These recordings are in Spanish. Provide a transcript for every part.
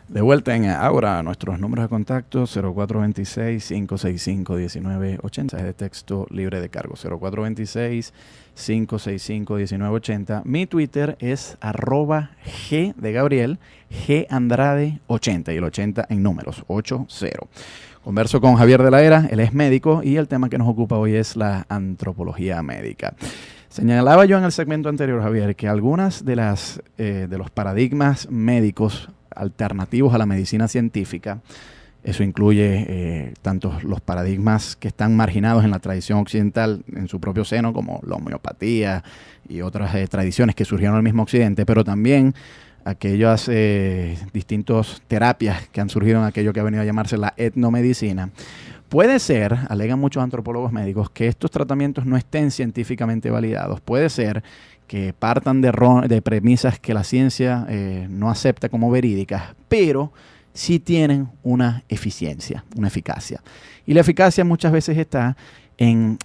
De vuelta en Aura, nuestros números de contacto 0426-565-1980, es de texto libre de cargo, 0426-565-1980. Mi Twitter es @G de Gabriel, G Andrade 80 y el 80 en números, 80. Converso con Javier de la Era, él es médico y el tema que nos ocupa hoy es la antropología médica. Señalaba yo en el segmento anterior, Javier, que algunas de los paradigmas médicos alternativos a la medicina científica, eso incluye tanto los paradigmas que están marginados en la tradición occidental en su propio seno, como la homeopatía y otras tradiciones que surgieron en el mismo occidente, pero también aquellas distintas terapias que han surgido en aquello que ha venido a llamarse la etnomedicina. Puede ser, alegan muchos antropólogos médicos, que estos tratamientos no estén científicamente validados. Puede ser que partan de premisas que la ciencia no acepta como verídicas, pero sí tienen una eficiencia, una eficacia. Y la eficacia muchas veces está en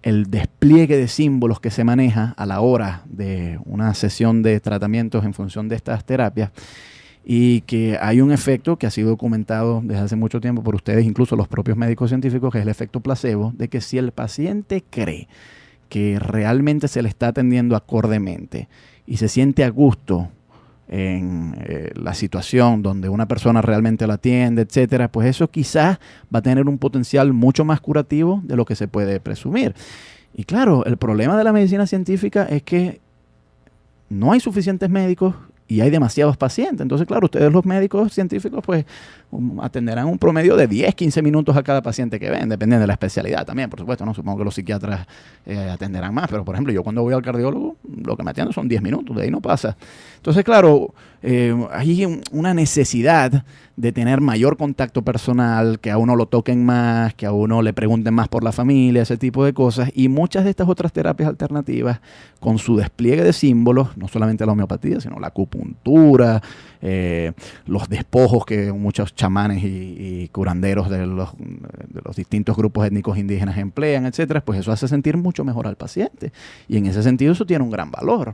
el despliegue de símbolos que se maneja a la hora de una sesión de tratamientos en función de estas terapias, y que hay un efecto que ha sido documentado desde hace mucho tiempo por ustedes, incluso los propios médicos científicos, que es el efecto placebo, de que si el paciente cree que realmente se le está atendiendo acordemente y se siente a gusto en la situación donde una persona realmente la atiende, etcétera, pues eso quizás va a tener un potencial mucho más curativo de lo que se puede presumir. Y claro, el problema de la medicina científica es que no hay suficientes médicos y hay demasiados pacientes. Entonces, claro, ustedes los médicos científicos pues atenderán un promedio de 10, 15 minutos a cada paciente que ven, dependiendo de la especialidad también, por supuesto, ¿no? Supongo que los psiquiatras atenderán más, pero por ejemplo, yo cuando voy al cardiólogo, lo que me atiendo son 10 minutos, de ahí no pasa. Entonces, claro, hay una necesidad de tener mayor contacto personal, que a uno lo toquen más, que a uno le pregunten más por la familia, ese tipo de cosas, y muchas de estas otras terapias alternativas, con su despliegue de símbolos, no solamente la homeopatía, sino la acupuntura, los despojos que muchos chamanes y curanderos de los distintos grupos étnicos indígenas emplean, etcétera, pues eso hace sentir mucho mejor al paciente. Y en ese sentido eso tiene un gran valor.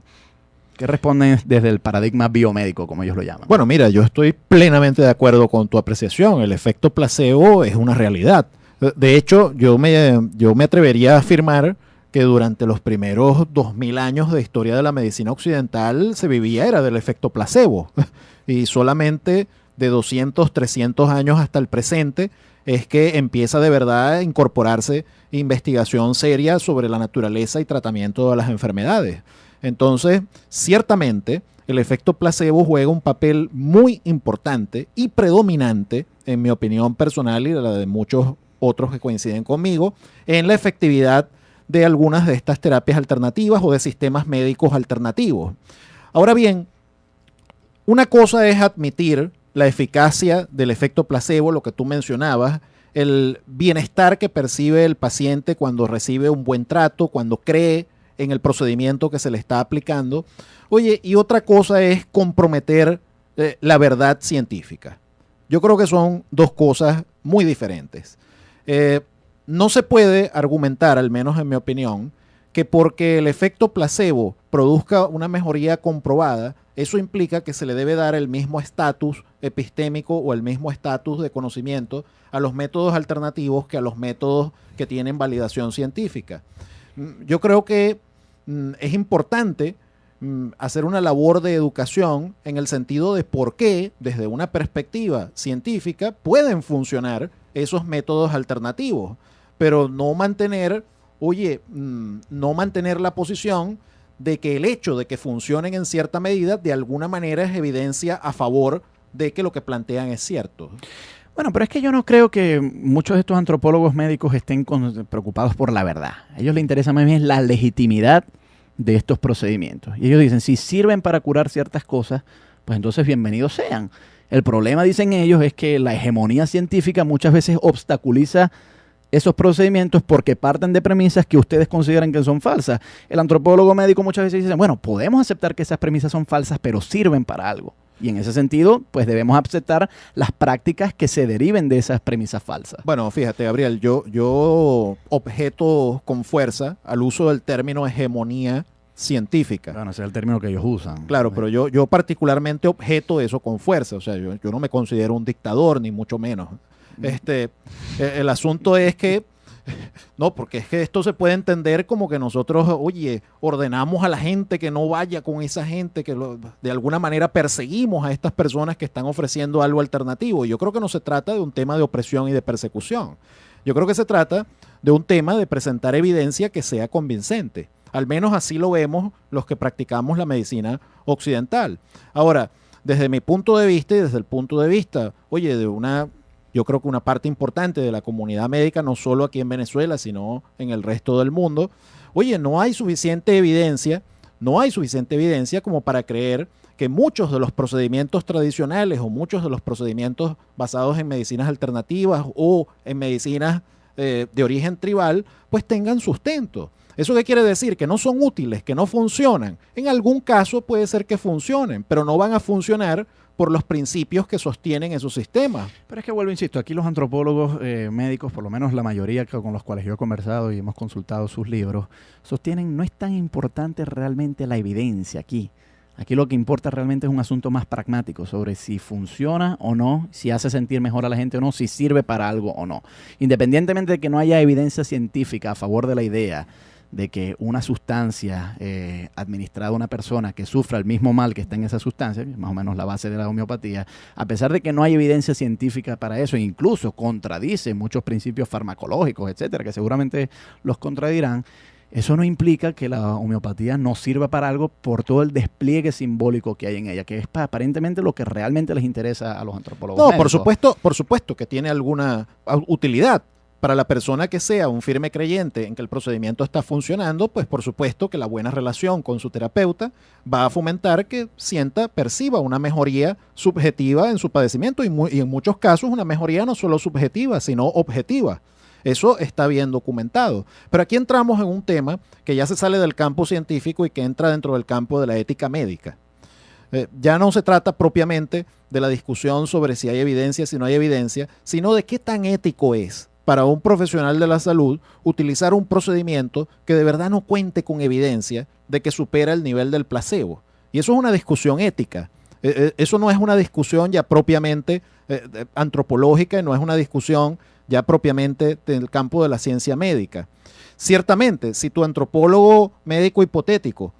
¿Qué responden desde el paradigma biomédico, como ellos lo llaman? Bueno, mira, yo estoy plenamente de acuerdo con tu apreciación. El efecto placebo es una realidad. De hecho, yo me atrevería a afirmar que durante los primeros 2000 años de historia de la medicina occidental se vivía era del efecto placebo. Y solamente de 200, 300 años hasta el presente es que empieza de verdad a incorporarse investigación seria sobre la naturaleza y tratamiento de las enfermedades. Entonces, ciertamente, el efecto placebo juega un papel muy importante y predominante, en mi opinión personal y la de muchos otros que coinciden conmigo, en la efectividad de algunas de estas terapias alternativas o de sistemas médicos alternativos. Ahora bien, una cosa es admitir la eficacia del efecto placebo, lo que tú mencionabas, el bienestar que percibe el paciente cuando recibe un buen trato, cuando cree en el procedimiento que se le está aplicando. Oye, y otra cosa es comprometer la verdad científica. Yo creo que son dos cosas muy diferentes. No se puede argumentar, al menos en mi opinión, que porque el efecto placebo produzca una mejoría comprobada, eso implica que se le debe dar el mismo estatus epistémico o el mismo estatus de conocimiento a los métodos alternativos que a los métodos que tienen validación científica. Yo creo que es importante hacer una labor de educación en el sentido de por qué, desde una perspectiva científica, pueden funcionar esos métodos alternativos, pero no mantener la posición de que el hecho de que funcionen en cierta medida de alguna manera es evidencia a favor de que lo que plantean es cierto. Bueno, pero es que yo no creo que muchos de estos antropólogos médicos estén preocupados por la verdad. A ellos les interesa más bien la legitimidad de estos procedimientos. Y ellos dicen, si sirven para curar ciertas cosas, pues entonces bienvenidos sean. El problema, dicen ellos, es que la hegemonía científica muchas veces obstaculiza esos procedimientos porque parten de premisas que ustedes consideran que son falsas. El antropólogo médico muchas veces dice, bueno, podemos aceptar que esas premisas son falsas, pero sirven para algo. Y en ese sentido, pues debemos aceptar las prácticas que se deriven de esas premisas falsas. Bueno, fíjate, Gabriel, yo objeto con fuerza al uso del término hegemonía científica. Bueno, ese es el término que ellos usan. Claro, pero yo particularmente objeto eso con fuerza. O sea, yo no me considero un dictador, ni mucho menos. El asunto es que, no, porque es que esto se puede entender como que nosotros, oye, ordenamos a la gente que no vaya con esa gente, que de alguna manera perseguimos a estas personas que están ofreciendo algo alternativo. Y yo creo que no se trata de un tema de opresión y de persecución. Yo creo que se trata de un tema de presentar evidencia que sea convincente. Al menos así lo vemos los que practicamos la medicina occidental. Ahora, desde mi punto de vista y desde el punto de vista, oye, yo creo que una parte importante de la comunidad médica, no solo aquí en Venezuela, sino en el resto del mundo, oye, no hay suficiente evidencia como para creer que muchos de los procedimientos tradicionales o muchos de los procedimientos basados en medicinas alternativas o en medicinas de origen tribal, pues tengan sustento. ¿Eso qué quiere decir? Que no son útiles, que no funcionan. En algún caso puede ser que funcionen, pero no van a funcionar por los principios que sostienen esos sistemas. Pero es que vuelvo, insisto, aquí los antropólogos médicos, por lo menos la mayoría con los cuales yo he conversado y hemos consultado sus libros, sostienen no es tan importante realmente la evidencia aquí. Aquí lo que importa realmente es un asunto más pragmático sobre si funciona o no, si hace sentir mejor a la gente o no, si sirve para algo o no. Independientemente de que no haya evidencia científica a favor de la idea de que una sustancia administrada a una persona que sufra el mismo mal que está en esa sustancia, que es más o menos la base de la homeopatía, a pesar de que no hay evidencia científica para eso, incluso contradice muchos principios farmacológicos, etcétera, que seguramente los contradirán, eso no implica que la homeopatía no sirva para algo por todo el despliegue simbólico que hay en ella, que es aparentemente lo que realmente les interesa a los antropólogos No, médicos. por supuesto que tiene alguna utilidad. Para la persona que sea un firme creyente en que el procedimiento está funcionando, pues por supuesto que la buena relación con su terapeuta va a fomentar que perciba una mejoría subjetiva en su padecimiento y en muchos casos una mejoría no solo subjetiva, sino objetiva. Eso está bien documentado. Pero aquí entramos en un tema que ya se sale del campo científico y que entra dentro del campo de la ética médica. Ya no se trata propiamente de la discusión sobre si hay evidencia, si no hay evidencia, sino de qué tan ético es para un profesional de la salud utilizar un procedimiento que de verdad no cuente con evidencia de que supera el nivel del placebo. Y eso es una discusión ética. Eso no es una discusión ya propiamente antropológica y no es una discusión ya propiamente del campo de la ciencia médica. Ciertamente, si tu antropólogo médico hipotético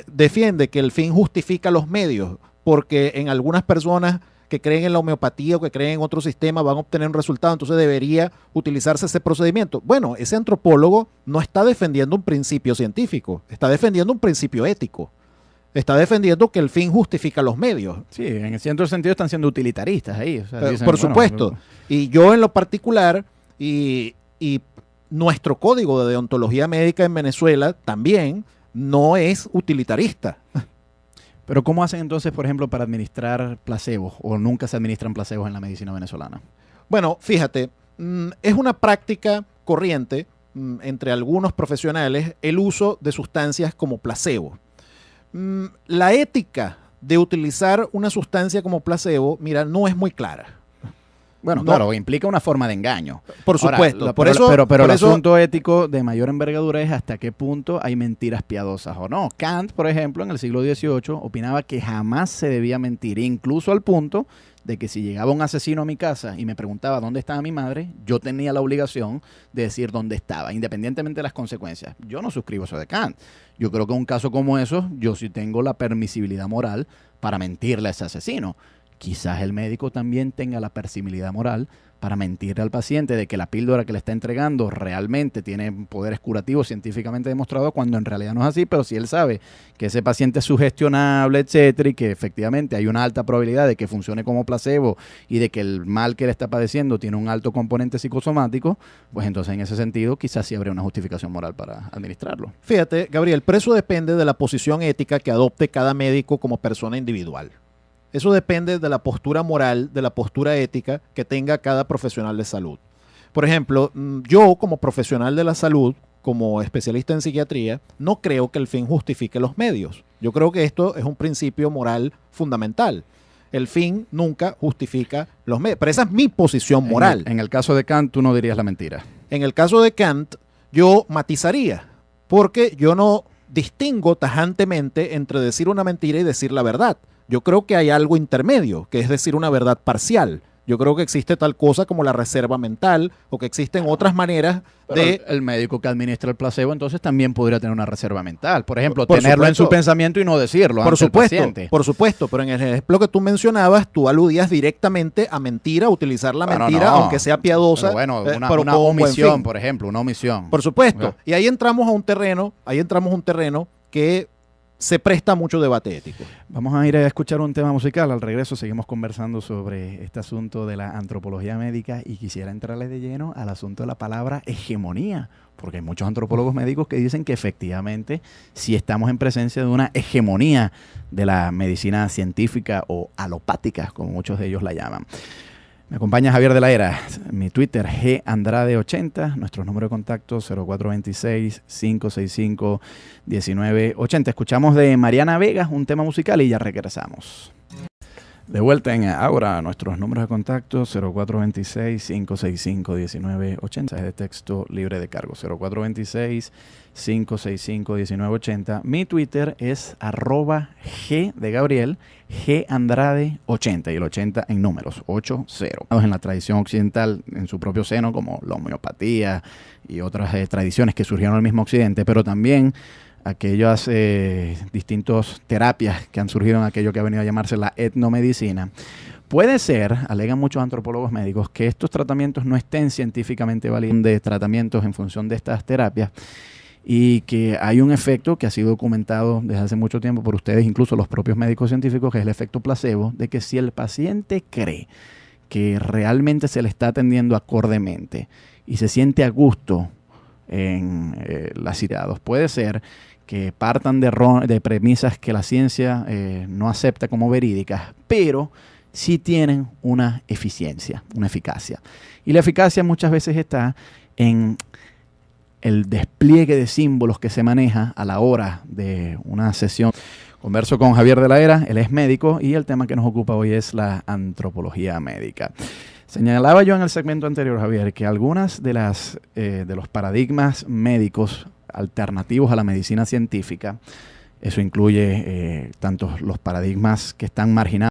defiende que el fin justifica los medios, porque en algunas personas que creen en la homeopatía o que creen en otro sistema van a obtener un resultado, entonces debería utilizarse ese procedimiento. Bueno, ese antropólogo no está defendiendo un principio científico, está defendiendo un principio ético. Está defendiendo que el fin justifica los medios. Sí, en cierto sentido están siendo utilitaristas ahí. O sea, dicen, por supuesto. Y yo en lo particular, y nuestro código de deontología médica en Venezuela también no es utilitarista. Pero ¿cómo hacen entonces, por ejemplo, para administrar placebos? ¿O nunca se administran placebos en la medicina venezolana? Bueno, fíjate, es una práctica corriente entre algunos profesionales el uso de sustancias como placebo. La ética de utilizar una sustancia como placebo, mira, no es muy clara. Bueno, no, claro, implica una forma de engaño. Por supuesto. Ahora, pero el asunto ético de mayor envergadura es hasta qué punto hay mentiras piadosas o no. Kant, por ejemplo, en el siglo XVIII, opinaba que jamás se debía mentir, incluso al punto de que si llegaba un asesino a mi casa y me preguntaba dónde estaba mi madre, yo tenía la obligación de decir dónde estaba, independientemente de las consecuencias. Yo no suscribo eso de Kant. Yo creo que en un caso como eso, yo sí tengo la permisibilidad moral para mentirle a ese asesino. Quizás el médico también tenga la permisibilidad moral para mentirle al paciente de que la píldora que le está entregando realmente tiene poderes curativos científicamente demostrados, cuando en realidad no es así. Pero si él sabe que ese paciente es sugestionable, etcétera, y que efectivamente hay una alta probabilidad de que funcione como placebo y de que el mal que él está padeciendo tiene un alto componente psicosomático, pues entonces en ese sentido quizás sí habría una justificación moral para administrarlo. Fíjate, Gabriel, pero eso depende de la posición ética que adopte cada médico como persona individual. Eso depende de la postura moral, de la postura ética que tenga cada profesional de salud. Por ejemplo, yo como profesional de la salud, como especialista en psiquiatría, no creo que el fin justifique los medios. Yo creo que esto es un principio moral fundamental. El fin nunca justifica los medios. Pero esa es mi posición moral. En el caso de Kant, tú no dirías la mentira. En el caso de Kant, yo matizaría, porque yo no distingo tajantemente entre decir una mentira y decir la verdad. Yo creo que hay algo intermedio, que es decir una verdad parcial. Yo creo que existe tal cosa como la reserva mental o que existen otras maneras de... El médico que administra el placebo entonces también podría tener una reserva mental. Por ejemplo, Por tenerlo en supuesto. su pensamiento y no decirlo Por ante el supuesto, paciente. por supuesto, pero en el ejemplo que tú mencionabas, tú aludías directamente a mentira, a utilizar la Bueno, mentira, no. aunque sea piadosa. Pero bueno, una pero con un buen omisión, fin. por ejemplo, una omisión. Por supuesto. Ok. Y ahí entramos a un terreno que se presta a mucho debate ético. Vamos a ir a escuchar un tema musical. Al regreso seguimos conversando sobre este asunto de la antropología médica y quisiera entrarle de lleno al asunto de la palabra hegemonía, porque hay muchos antropólogos médicos que dicen que efectivamente sí estamos en presencia de una hegemonía de la medicina científica o alopática, como muchos de ellos la llaman. Me acompaña Javier de la Era, mi Twitter gandrade80, nuestro número de contacto 0426-565-1980. Escuchamos de Mariana Vega un tema musical y ya regresamos. De vuelta en ahora nuestros números de contacto 0426-565-1980, es de texto libre de cargo 0426-565-1980. Mi Twitter es @G de Gabriel, Gandrade80 y el 80 en números, 80. En la tradición occidental en su propio seno como la homeopatía y otras tradiciones que surgieron en el mismo occidente, pero también aquellas distintas terapias que han surgido en aquello que ha venido a llamarse la etnomedicina. Puede ser, alegan muchos antropólogos médicos, que estos tratamientos no estén científicamente validados de tratamientos en función de estas terapias y que hay un efecto que ha sido documentado desde hace mucho tiempo por ustedes, incluso los propios médicos científicos, que es el efecto placebo, de que si el paciente cree que realmente se le está atendiendo acordemente y se siente a gusto en las citados, puede ser que partan de premisas que la ciencia no acepta como verídicas, pero sí tienen una eficiencia, una eficacia. Y la eficacia muchas veces está en el despliegue de símbolos que se maneja a la hora de una sesión. Converso con Javier de la Era, él es médico y el tema que nos ocupa hoy es la antropología médica. Señalaba yo en el segmento anterior, Javier, que algunas de los paradigmas médicos alternativos a la medicina científica, eso incluye tanto los paradigmas que están marginados